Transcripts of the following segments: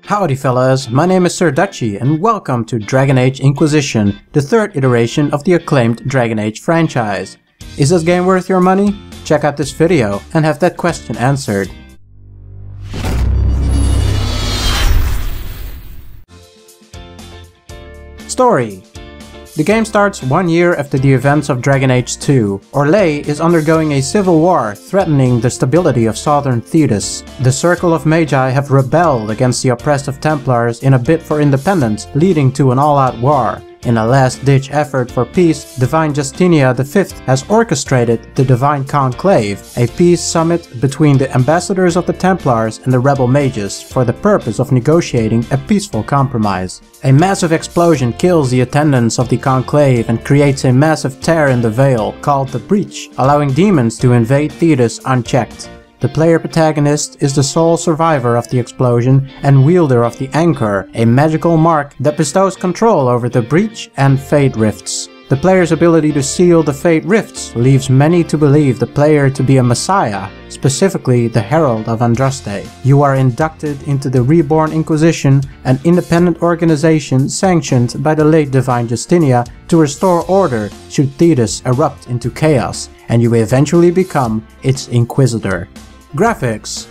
Howdy fellas, my name is SirDutchie and welcome to Dragon Age Inquisition, the third iteration of the acclaimed Dragon Age franchise. Is this game worth your money? Check out this video and have that question answered. Story. The game starts 1 year after the events of Dragon Age 2. Orlais is undergoing a civil war threatening the stability of southern Thedas. The Circle of Magi have rebelled against the oppressive Templars in a bid for independence, leading to an all-out war. In a last-ditch effort for peace, Divine Justinia V has orchestrated the Divine Conclave, a peace summit between the ambassadors of the Templars and the rebel mages for the purpose of negotiating a peaceful compromise. A massive explosion kills the attendants of the Conclave and creates a massive tear in the veil, called the Breach, allowing demons to invade Thedas unchecked. The player protagonist is the sole survivor of the explosion and wielder of the Anchor, a magical mark that bestows control over the Breach and Fate Rifts. The player's ability to seal the Fate Rifts leaves many to believe the player to be a messiah, specifically the Herald of Andraste. You are inducted into the Reborn Inquisition, an independent organization sanctioned by the late Divine Justinia to restore order should Thedas erupt into chaos, and you eventually become its Inquisitor. Graphics.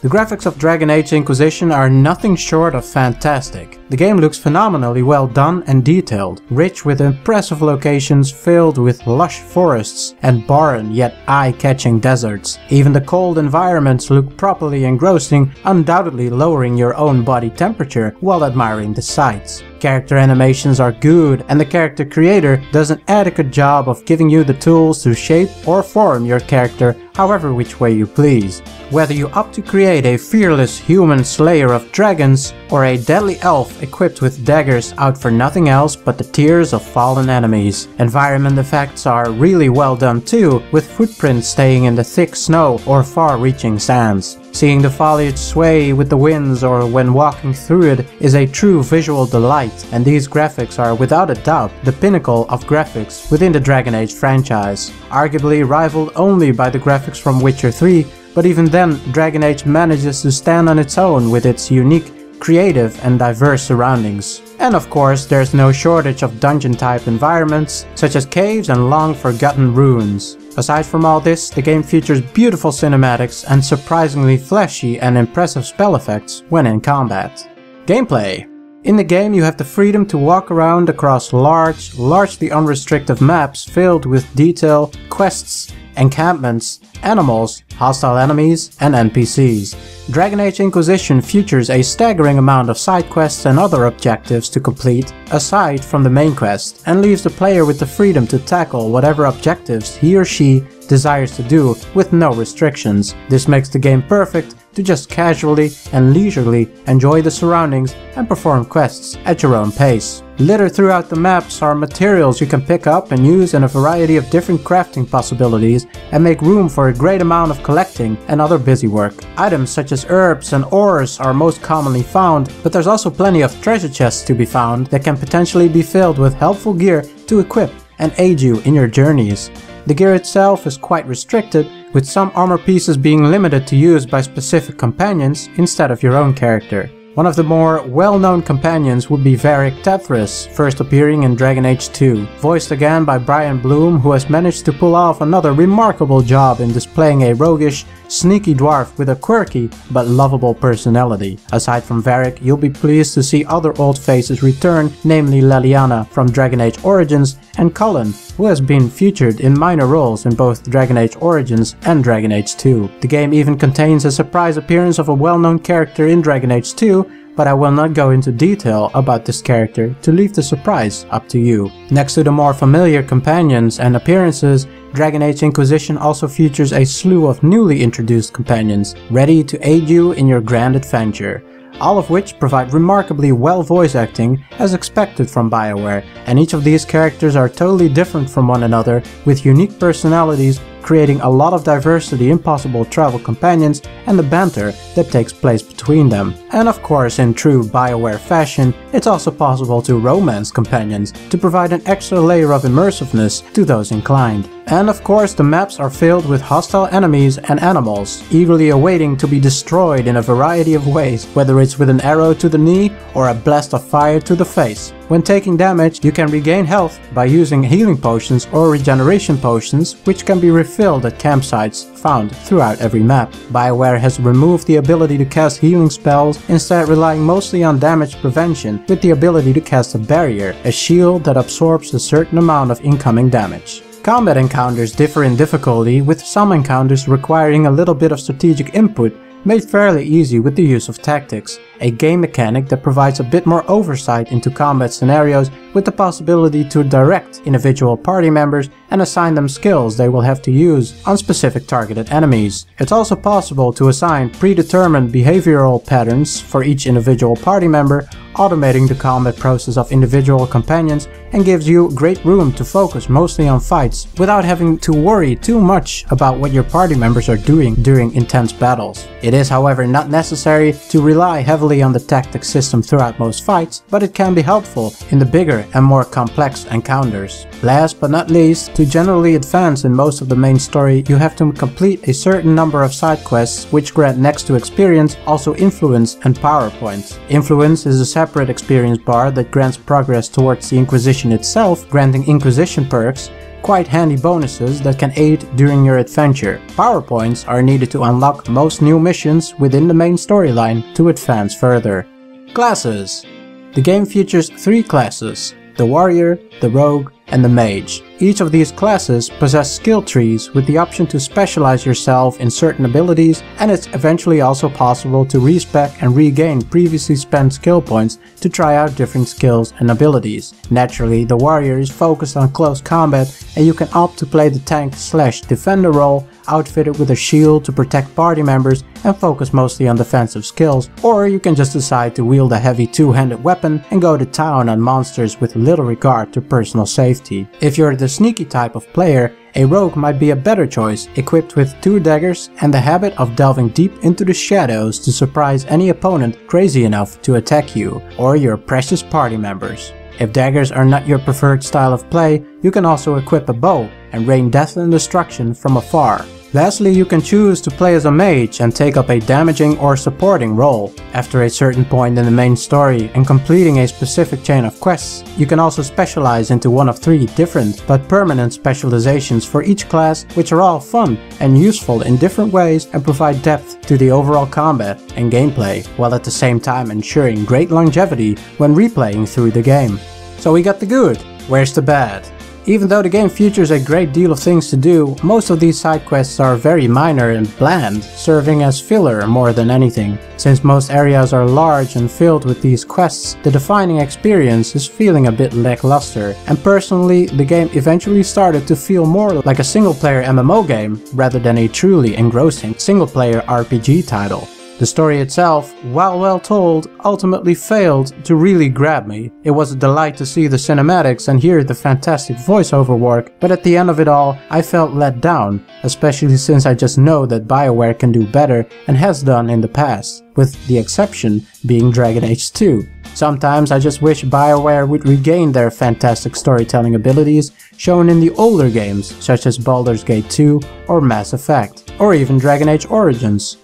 The graphics of Dragon Age Inquisition are nothing short of fantastic. The game looks phenomenally well done and detailed, rich with impressive locations filled with lush forests and barren yet eye-catching deserts. Even the cold environments look properly engrossing, undoubtedly lowering your own body temperature while admiring the sights. Character animations are good, and the character creator does an adequate job of giving you the tools to shape or form your character however which way you please. Whether you opt to create a fearless human slayer of dragons or a deadly elf equipped with daggers out for nothing else but the tears of fallen enemies. Environment effects are really well done too, with footprints staying in the thick snow or far-reaching sands. Seeing the foliage sway with the winds or when walking through it is a true visual delight, and these graphics are without a doubt the pinnacle of graphics within the Dragon Age franchise. Arguably rivaled only by the graphics from Witcher 3, but even then Dragon Age manages to stand on its own with its unique, creative and diverse surroundings. And of course there's no shortage of dungeon-type environments, such as caves and long-forgotten ruins. Aside from all this, the game features beautiful cinematics and surprisingly flashy and impressive spell effects when in combat. Gameplay. In the game you have the freedom to walk around across largely unrestricted maps filled with detail, quests, encampments, animals, hostile enemies, and NPCs. Dragon Age Inquisition features a staggering amount of side quests and other objectives to complete aside from the main quest, and leaves the player with the freedom to tackle whatever objectives he or she desires to do with no restrictions. This makes the game perfect to just casually and leisurely enjoy the surroundings and perform quests at your own pace. Littered throughout the maps are materials you can pick up and use in a variety of different crafting possibilities and make room for a great amount of collecting and other busy work. Items such as herbs and ores are most commonly found, but there's also plenty of treasure chests to be found that can potentially be filled with helpful gear to equip and aid you in your journeys. The gear itself is quite restricted, with some armor pieces being limited to use by specific companions instead of your own character. One of the more well-known companions would be Varric Tethris, first appearing in Dragon Age 2, voiced again by Brian Bloom, who has managed to pull off another remarkable job in displaying a roguish, sneaky dwarf with a quirky but lovable personality. Aside from Varric, you'll be pleased to see other old faces return, namely Leliana from Dragon Age Origins and Cullen, who has been featured in minor roles in both Dragon Age Origins and Dragon Age 2. The game even contains a surprise appearance of a well-known character in Dragon Age 2, but I will not go into detail about this character to leave the surprise up to you. Next to the more familiar companions and appearances, Dragon Age Inquisition also features a slew of newly introduced companions, ready to aid you in your grand adventure. All of which provide remarkably well voice acting as expected from Bioware, and each of these characters are totally different from one another with unique personalities, creating a lot of diversity in possible travel companions and the banter that takes place between them. And of course, in true Bioware fashion, it's also possible to romance companions to provide an extra layer of immersiveness to those inclined. And of course the maps are filled with hostile enemies and animals, eagerly awaiting to be destroyed in a variety of ways, whether it's with an arrow to the knee or a blast of fire to the face. When taking damage, you can regain health by using healing potions or regeneration potions, which can be refilled at campsites found throughout every map. Bioware has removed the ability to cast healing spells, instead relying mostly on damage prevention with the ability to cast a barrier, a shield that absorbs a certain amount of incoming damage. Combat encounters differ in difficulty, with some encounters requiring a little bit of strategic input, made fairly easy with the use of tactics, a game mechanic that provides a bit more oversight into combat scenarios with the possibility to direct individual party members and assign them skills they will have to use on specific targeted enemies. It's also possible to assign predetermined behavioral patterns for each individual party member, automating the combat process of individual companions, and gives you great room to focus mostly on fights without having to worry too much about what your party members are doing during intense battles. It is, however, not necessary to rely heavily on the tactics system throughout most fights, but it can be helpful in the bigger and more complex encounters. Last but not least, to generally advance in most of the main story, you have to complete a certain number of side quests, which grant next to experience also influence and power points. Influence is a separate experience bar that grants progress towards the Inquisition itself, granting Inquisition perks, quite handy bonuses that can aid during your adventure. Power points are needed to unlock most new missions within the main storyline to advance further. Classes. The game features 3 classes: the warrior, the rogue, and the mage. Each of these classes possess skill trees with the option to specialize yourself in certain abilities, and it's eventually also possible to respec and regain previously spent skill points to try out different skills and abilities. Naturally, the warrior is focused on close combat, and you can opt to play the tank/defender role, outfitted with a shield to protect party members and focus mostly on defensive skills, or you can just decide to wield a heavy two-handed weapon and go to town on monsters with little regard to personal safety. If you're the sneaky type of player, a rogue might be a better choice, equipped with 2 daggers and the habit of delving deep into the shadows to surprise any opponent crazy enough to attack you or your precious party members. If daggers are not your preferred style of play, you can also equip a bow and rain death and destruction from afar. Lastly, you can choose to play as a mage and take up a damaging or supporting role. After a certain point in the main story and completing a specific chain of quests, you can also specialize into one of 3 different but permanent specializations for each class, which are all fun and useful in different ways and provide depth to the overall combat and gameplay, while at the same time ensuring great longevity when replaying through the game. So we got the good, where's the bad? Even though the game features a great deal of things to do, most of these side quests are very minor and bland, serving as filler more than anything. Since most areas are large and filled with these quests, the defining experience is feeling a bit lackluster, and personally the game eventually started to feel more like a single-player MMO game rather than a truly engrossing single-player RPG title. The story itself, while well told, ultimately failed to really grab me. It was a delight to see the cinematics and hear the fantastic voiceover work, but at the end of it all, I felt let down, especially since I just know that Bioware can do better and has done in the past, with the exception being Dragon Age 2. Sometimes I just wish Bioware would regain their fantastic storytelling abilities shown in the older games, such as Baldur's Gate 2 or Mass Effect, or even Dragon Age Origins.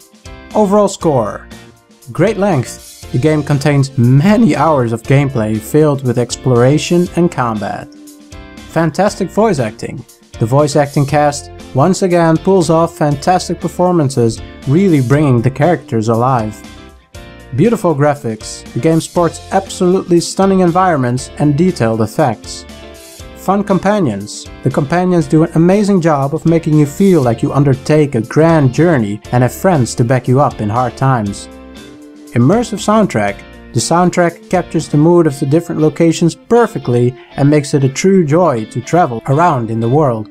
Overall score. Great length. The game contains many hours of gameplay filled with exploration and combat. Fantastic voice acting. The voice acting cast once again pulls off fantastic performances, really bringing the characters alive. Beautiful graphics. The game sports absolutely stunning environments and detailed effects. Fun companions. The companions do an amazing job of making you feel like you undertake a grand journey and have friends to back you up in hard times. Immersive soundtrack. The soundtrack captures the mood of the different locations perfectly and makes it a true joy to travel around in the world.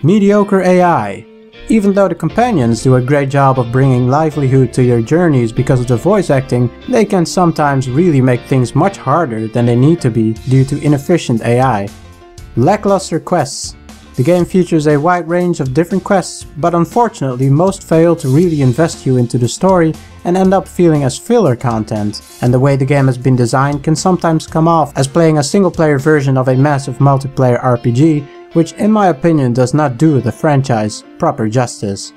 Mediocre AI. Even though the companions do a great job of bringing livelihood to your journeys because of the voice acting, they can sometimes really make things much harder than they need to be due to inefficient AI. Lackluster quests. The game features a wide range of different quests, but unfortunately most fail to really invest you into the story and end up feeling as filler content, and the way the game has been designed can sometimes come off as playing a single player version of a massive multiplayer RPG which in my opinion does not do the franchise proper justice.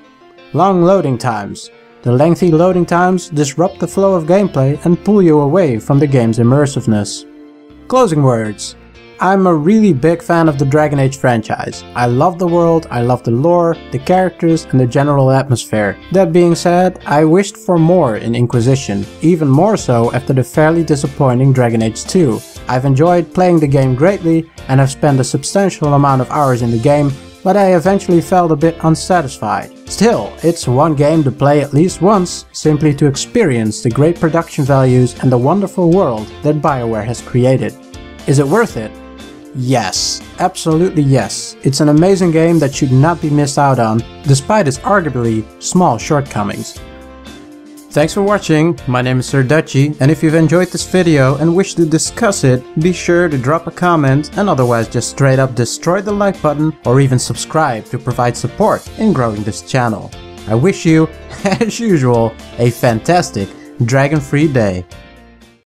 Long loading times. The lengthy loading times disrupt the flow of gameplay and pull you away from the game's immersiveness. Closing words. I'm a really big fan of the Dragon Age franchise. I love the world, I love the lore, the characters and the general atmosphere. That being said, I wished for more in Inquisition, even more so after the fairly disappointing Dragon Age 2. I've enjoyed playing the game greatly and have spent a substantial amount of hours in the game, but I eventually felt a bit unsatisfied. Still, it's one game to play at least once, simply to experience the great production values and the wonderful world that Bioware has created. Is it worth it? Yes, absolutely yes. It's an amazing game that should not be missed out on, despite its arguably small shortcomings. Thanks for watching, my name is SirDutchie, and if you've enjoyed this video and wish to discuss it, be sure to drop a comment and otherwise just straight up destroy the like button or even subscribe to provide support in growing this channel. I wish you, as usual, a fantastic dragon-free day.